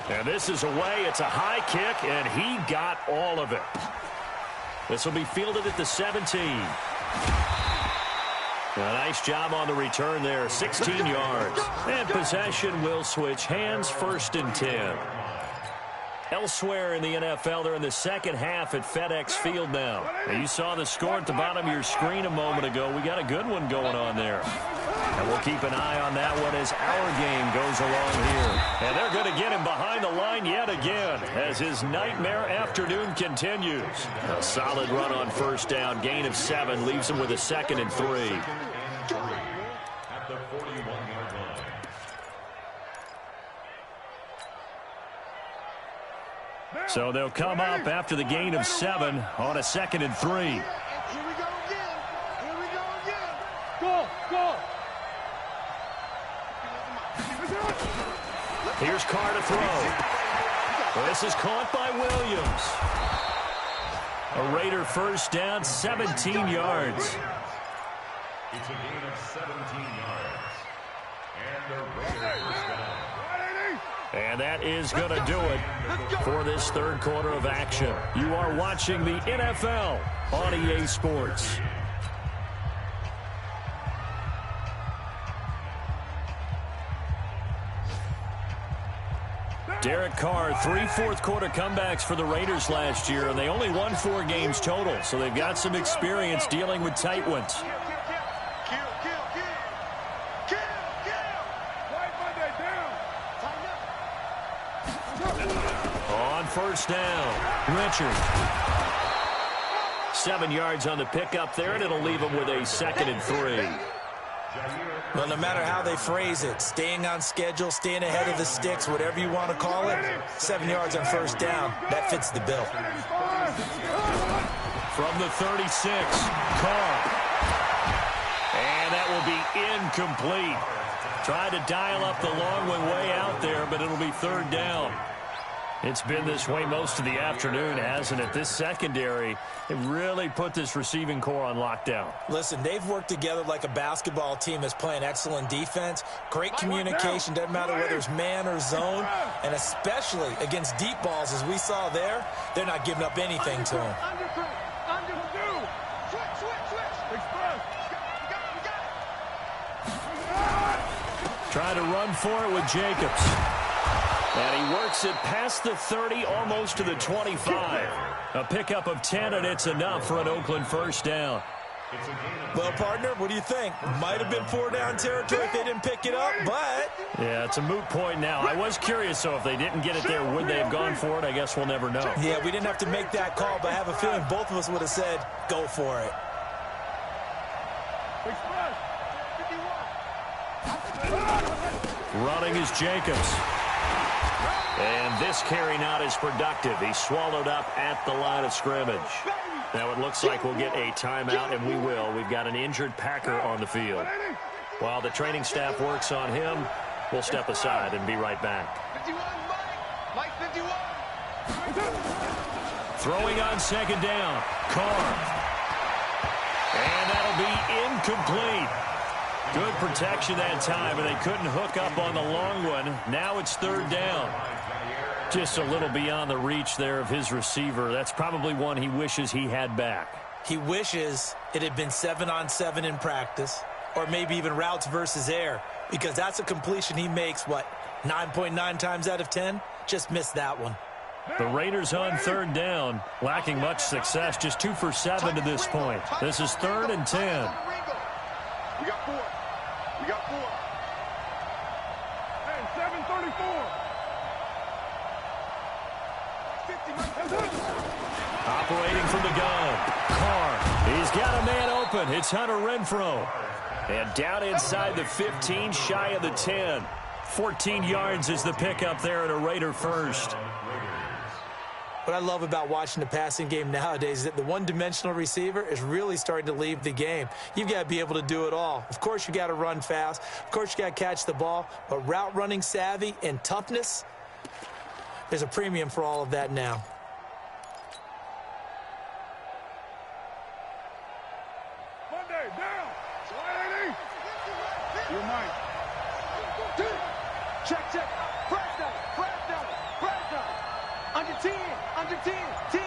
And this is away. It's a high kick, and he got all of it. This will be fielded at the 17. A nice job on the return there, 16 yards. And possession will switch hands, 1st and 10. Elsewhere in the NFL, they're in the second half at FedEx Field now. And you saw the score at the bottom of your screen a moment ago. We got a good one going on there. And we'll keep an eye on that one as our game goes along here. And they're going to get him behind the line yet again as his nightmare afternoon continues. A solid run on 1st down, gain of 7, leaves him with a 2nd and 3. At the 41-yard line. So they'll come up after the gain of 7 on a 2nd and 3. Here we go again. Here we go again. Go, go. Here's Carr to throw. This is caught by Williams. A Raider 1st down, 17 yards. It's a gain of 17 yards. And the Raiders 1st down. And that is going to do it for this third quarter of action. You are watching the NFL on EA Sports. Derek Carr, 3 fourth-quarter comebacks for the Raiders last year, and they only won 4 games total, so they've got some experience dealing with tight ones. On 1st down, Richard. 7 yards on the pickup there, and it'll leave him with a 2nd and 3. Well, no matter how they phrase it, staying on schedule, staying ahead of the sticks, whatever you want to call it, 7 yards on 1st down, that fits the bill. From the 36, Carr. And that will be incomplete. Tried to dial up the long one way out there, but it'll be 3rd down. It's been this way most of the afternoon, hasn't it? This secondary, it really put this receiving core on lockdown. Listen, they've worked together like a basketball team that's playing excellent defense. Great communication, doesn't matter whether it's man or zone. And especially against deep balls, as we saw there, they're not giving up anything to them. Try to run for it with Jacobs. And he works it past the 30, almost to the 25. A pickup of 10, and it's enough for an Oakland 1st down. Well, partner, what do you think? Might have been 4-down territory if they didn't pick it up, but... Yeah, it's a moot point now. I was curious, so if they didn't get it there, would they have gone for it? I guess we'll never know. Yeah, we didn't have to make that call, but I have a feeling both of us would have said, go for it. Running is Jacobs. And this carry not as productive. He's swallowed up at the line of scrimmage. Now it looks like we'll get a timeout, and we will. We've got an injured Packer on the field. While the training staff works on him, we'll step aside and be right back. 51, Mike 51. Throwing on 2nd down, Carr. And that'll be incomplete. Good protection that time, and they couldn't hook up on the long one. Now it's 3rd down. Just a little beyond the reach there of his receiver. That's probably one he wishes he had back. He wishes it had been 7-on-7 in practice, or maybe even routes versus air, because that's a completion he makes, 9.9 times out of 10? Just missed that one. The Raiders on 3rd down, lacking much success, just 2 for 7 to this point. This is 3rd and 10. We got 4. We got 4. Hey, 7:34. Operating from the gun, Carr. He's got a man open. It's Hunter Renfrow. And down inside the 15, shy of the 10. 14 yards is the pickup there at a Raider first. What I love about watching the passing game nowadays is that the one-dimensional receiver is really starting to leave the game. You've got to be able to do it all. Of course, you got to run fast. Of course, you got to catch the ball. But route running savvy and toughness, there's a premium for all of that now. Monday, down. Sliding. You're mine. Check, check. Press down, press down, press down. Under 10, under 10, 10.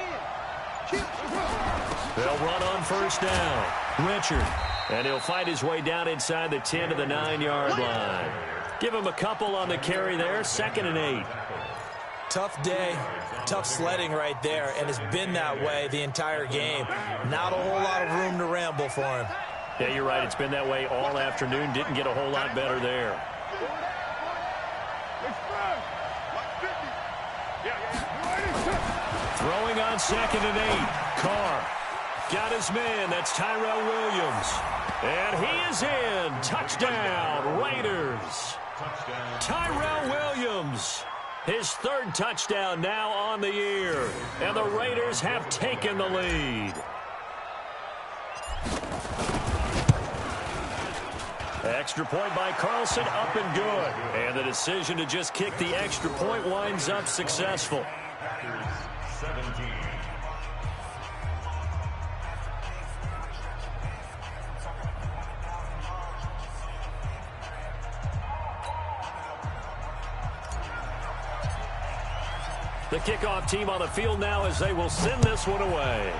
They'll run on first down. Richard. And he'll find his way down inside the 10 to the 9-yard line. Give him a couple on the carry there. 2nd and 8. Tough day, tough sledding right there, and it's been that way the entire game. Not a whole lot of room to ramble for him. Yeah, you're right. It's been that way all afternoon. Didn't get a whole lot better there. Throwing on 2nd and 8. Carr got his man. That's Tyrell Williams. And he is in. Touchdown, Raiders. Tyrell Williams. His 3rd touchdown now on the year. And the Raiders have taken the lead. Extra point by Carlson, up and good. And the decision to just kick the extra point winds up successful. 17. The kickoff team on the field now as they will send this one away.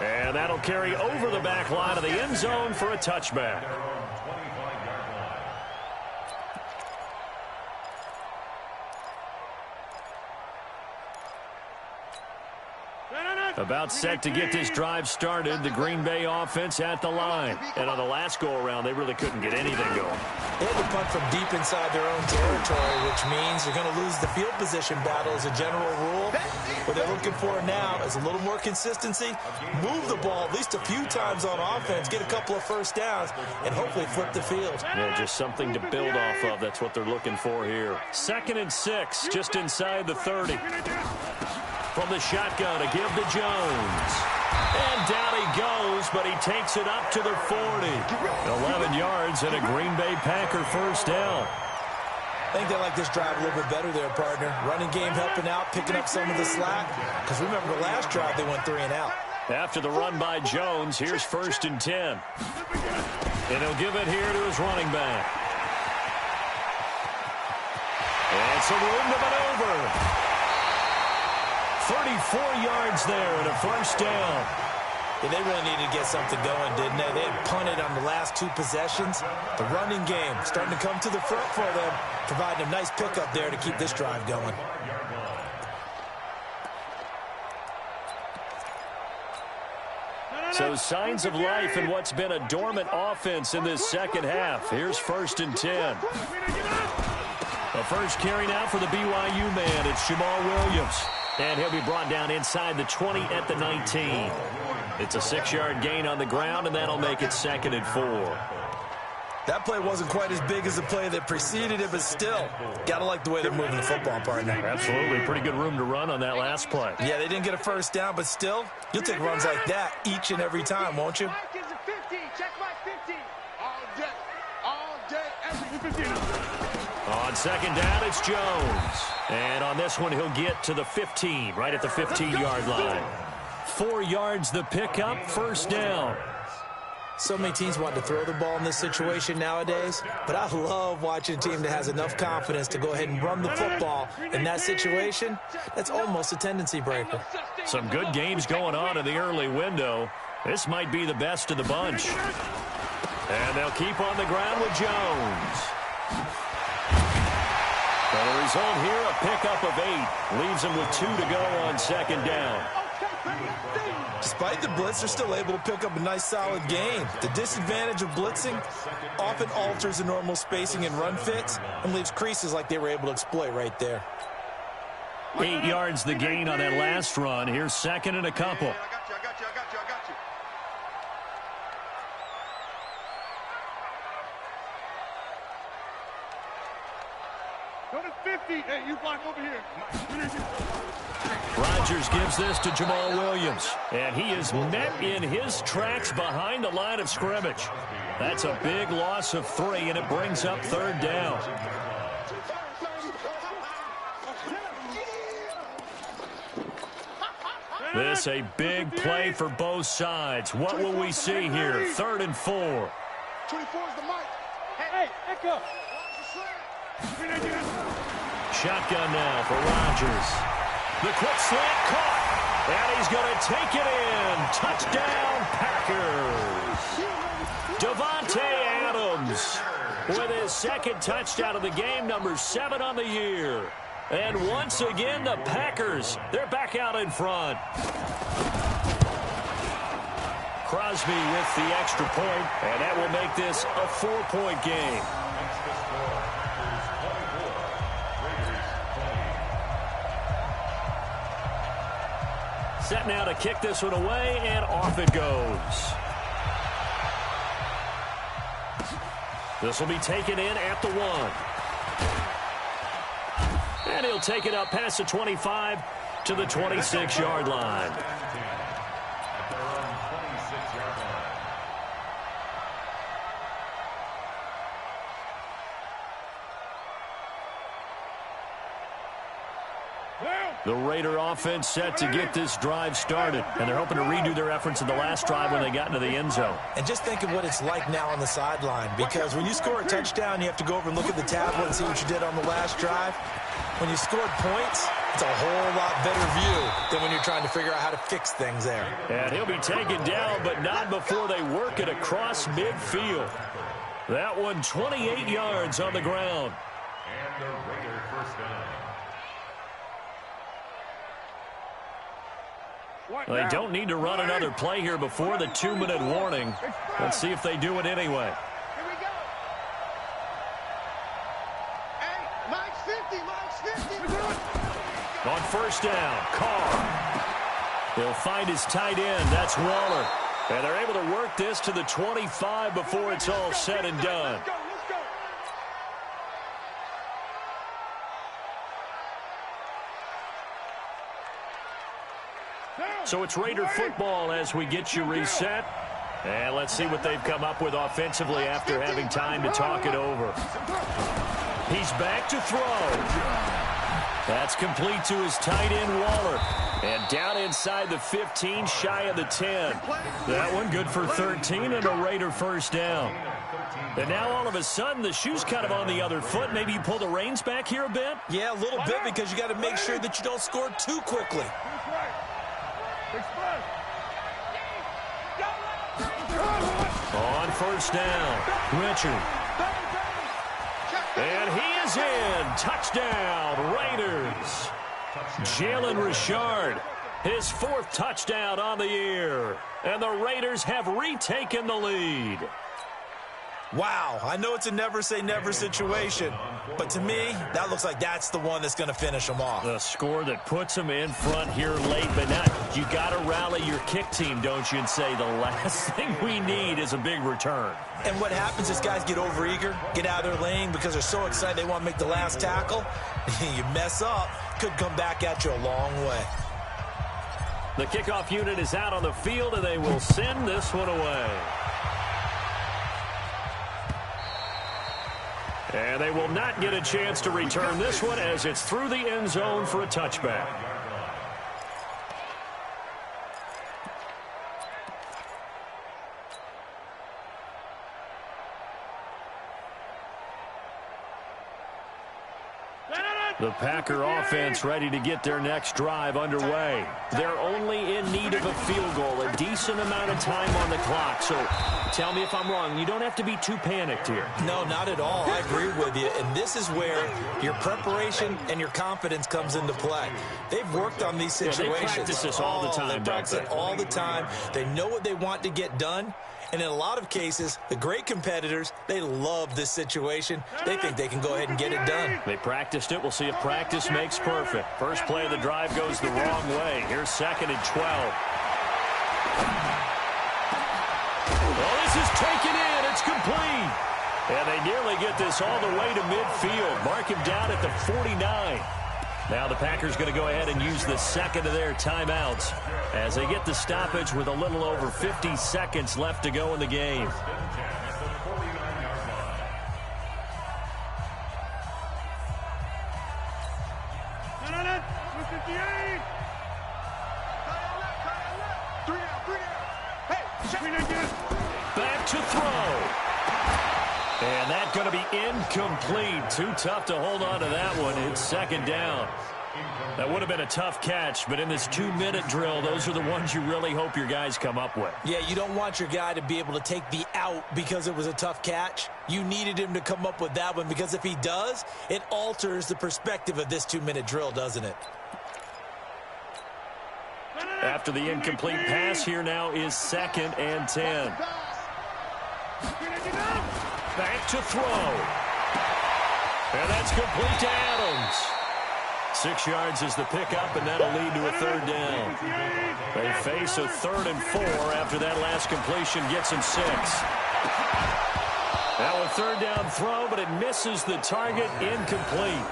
And that'll carry over the back line of the end zone for a touchback. About set to get this drive started. The Green Bay offense at the line. And on the last go-around, they really couldn't get anything going. They had to punt from deep inside their own territory, which means they're going to lose the field position battle as a general rule. What they're looking for now is a little more consistency, move the ball at least a few times on offense, get a couple of first downs, and hopefully flip the field. Yeah, just something to build off of. That's what they're looking for here. 2nd and 6, just inside the 30. From the shotgun to give to Jones. And down he goes, but he takes it up to the 40. 11 yards and a Green Bay Packer first down. I think they like this drive a little bit better there, partner. Running game helping out, picking up some of the slack. Because remember, the last drive they went 3 and out. After the run by Jones, here's 1st and 10. And he'll give it here to his running back. And some room to maneuver. 34 yards there and a first down. Yeah, they really needed to get something going, didn't they? They had punted on the last 2 possessions. The running game starting to come to the front for them, providing a nice pickup there to keep this drive going. So signs of life in what's been a dormant offense in this second half. Here's 1st and 10. The first carry now for the BYU man. It's Jamal Williams. And he'll be brought down inside the 20 at the 19. It's a 6-yard gain on the ground, and that'll make it 2nd and 4. That play wasn't quite as big as the play that preceded it, but still, got to like the way they're moving the football, partner. Absolutely. Pretty good room to run on that last play. Yeah, they didn't get a first down, but still, you'll take runs like that each and every time, won't you? Check my 50. All day, every 50. On 2nd down, it's Jones. And on this one, he'll get to the 15, right at the 15-yard line. 4 yards the pickup, first down. So many teams want to throw the ball in this situation nowadays, but I love watching a team that has enough confidence to go ahead and run the football. In that situation, that's almost a tendency breaker. Some good games going on in the early window. This might be the best of the bunch. And they'll keep on the ground with Jones. And the result here, a pickup of 8. Leaves them with 2 to go on 2nd down. Despite the blitz, they're still able to pick up a nice, solid gain. The disadvantage of blitzing often alters the normal spacing and run fits and leaves creases like they were able to exploit right there. 8 yards the gain on that last run. Here's 2nd and a couple. I got you. 50. Hey, you block over here. Rodgers gives this to Jamal Williams, and he is met in his tracks behind the line of scrimmage. That's a big loss of 3, and it brings up 3rd down. This a big play for both sides. What will we see here? 3rd and 4. 24 is the mic. Hey, echo. Shotgun now for Rodgers. The quick slant caught, and he's going to take it in. Touchdown, Packers. Davante Adams with his 2nd touchdown of the game, number 7 on the year. And once again, the Packers, they're back out in front. Crosby with the extra point, and that will make this a 4-point game. Set now to kick this one away, and off it goes. This will be taken in at the 1. And he'll take it up past the 25 to the 26-yard line. The Raider offense set to get this drive started, and they're hoping to redo their efforts in the last drive when they got into the end zone. And just think of what it's like now on the sideline, because when you score a touchdown, you have to go over and look at the tablet and see what you did on the last drive. When you scored points, it's a whole lot better view than when you're trying to figure out how to fix things there. And he'll be taken down, but not before they work it across midfield. That one 28 yards on the ground. And the Raider first down. They don't need to run another play here before the 2-minute warning. Let's see if they do it anyway. Here we go. Hey, Mike's 50, Mike's 50. On first down, Carr. He'll find his tight end. That's Waller. And they're able to work this to the 25 before it's all said and done. Let's go, let's go. So it's Raider football as we get you reset. And let's see what they've come up with offensively after having time to talk it over. He's back to throw. That's complete to his tight end, Waller. And down inside the 15, shy of the 10. That one good for 13 and a Raider first down. And now all of a sudden the shoe's kind of on the other foot. Maybe you pull the reins back here a bit? Yeah, a little bit, because you got to make sure that you don't score too quickly. On first down, Richard. And he is in. Touchdown, Raiders. Jalen Richard, his 4th touchdown on the year. And the Raiders have retaken the lead. Wow, I know it's a never-say-never situation, but to me, that looks like that's the one that's going to finish them off. The score that puts them in front here late, but not. You got to rally your kick team, don't you, and say the last thing we need is a big return. And what happens is guys get overeager, get out of their lane because they're so excited they want to make the last tackle. You mess up, could come back at you a long way. The kickoff unit is out on the field, and they will send this one away. And they will not get a chance to return this one as it's through the end zone for a touchback. The Packer offense ready to get their next drive underway. They're only in need of a field goal, a decent amount of time on the clock. So tell me if I'm wrong. You don't have to be too panicked here. No, not at all. I agree with you. And this is where your preparation and your confidence comes into play. They've worked on these situations. Yeah, they practice this all the time, they practice it all the time. They know what they want to get done. And in a lot of cases, the great competitors, they love this situation. They think they can go ahead and get it done. They practiced it. We'll see if practice makes perfect. First play of the drive goes the wrong way. Here's 2nd and 12. Oh, this is taken in. It's complete. And they nearly get this all the way to midfield. Mark him down at the 49. Now the Packers going to go ahead and use the second of their timeouts as they get the stoppage with a little over 50 seconds left to go in the game. Back to throw. And that's going to be incomplete. Too tough to hold on to that one. It's second down. That would have been a tough catch, but in this 2-minute drill, those are the ones you really hope your guys come up with. Yeah, you don't want your guy to be able to take the out because it was a tough catch. You needed him to come up with that one because if he does, it alters the perspective of this 2-minute drill, doesn't it? After the incomplete pass, here now is 2nd and 10. Back to throw. And that's complete to Adams. 6 yards is the pickup, and that'll lead to a 3rd down. They face a 3rd and 4 after that last completion gets them 6. Now a 3rd down throw, but it misses the target, incomplete.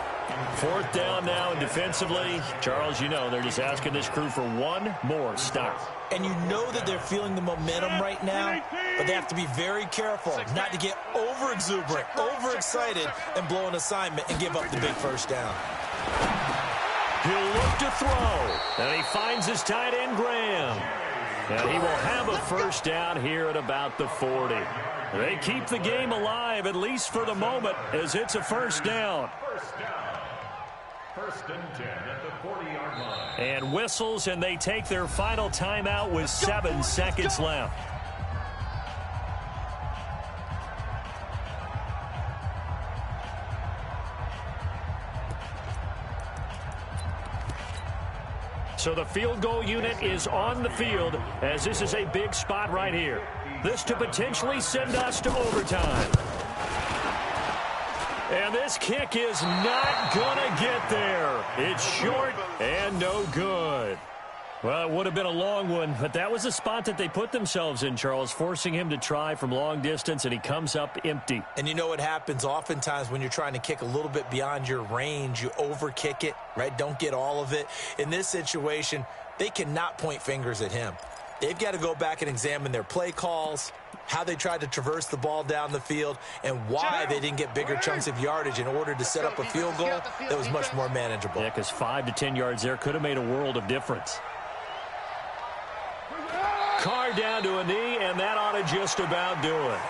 4th down now, and defensively, Charles, you know, they're just asking this crew for one more stop. And you know that they're feeling the momentum right now, but they have to be very careful not to get over-exuberant, overexcited, and blow an assignment and give up the big 1st down. He'll look to throw, and he finds his tight end, Graham. And he will have a 1st down here at about the 40. They keep the game alive, at least for the moment, as it's a 1st down. 1st and 10 at the 40-yard line. And whistles, and they take their final timeout with 7 seconds left. So the field goal unit is on the field as this is a big spot right here. This to potentially send us to overtime. And this kick is not going to get there. It's short and no good. Well, it would have been a long one, but that was the spot that they put themselves in, Charles, forcing him to try from long distance, and he comes up empty. And you know what happens oftentimes when you're trying to kick a little bit beyond your range, you overkick it, right? Don't get all of it. In this situation, they cannot point fingers at him. They've got to go back and examine their play calls, how they tried to traverse the ball down the field, and why they didn't get bigger chunks of yardage in order to set up a field goal that was much more manageable. Yeah, because 5 to 10 yards there could have made a world of difference. Carr down to a knee, and that ought to just about do it.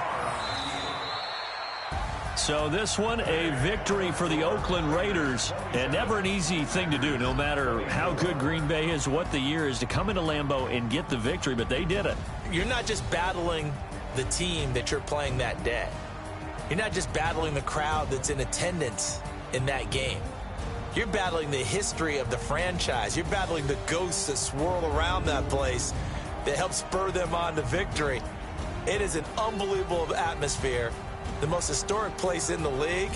So this one, a victory for the Oakland Raiders, and never an easy thing to do, no matter how good Green Bay is, what the year is, to come into Lambeau and get the victory, but they did it. You're not just battling the team that you're playing that day. You're not just battling the crowd that's in attendance in that game. You're battling the history of the franchise. You're battling the ghosts that swirl around that place that help spur them on to victory. It is an unbelievable atmosphere, the most historic place in the league,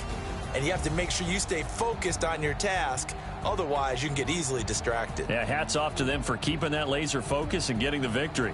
and you have to make sure you stay focused on your task. Otherwise, you can get easily distracted. Yeah, hats off to them for keeping that laser focus and getting the victory.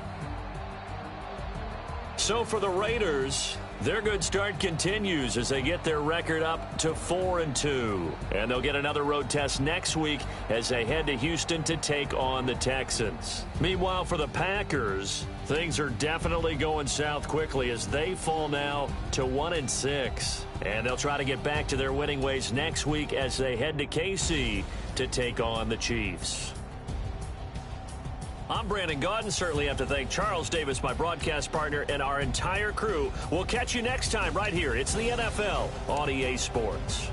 So for the Raiders, their good start continues as they get their record up to 4-2. And they'll get another road test next week as they head to Houston to take on the Texans. Meanwhile, for the Packers, things are definitely going south quickly as they fall now to 1-6. And they'll try to get back to their winning ways next week as they head to KC to take on the Chiefs. I'm Brandon Gaudin. Certainly have to thank Charles Davis, my broadcast partner, and our entire crew. We'll catch you next time right here. It's the NFL on EA Sports.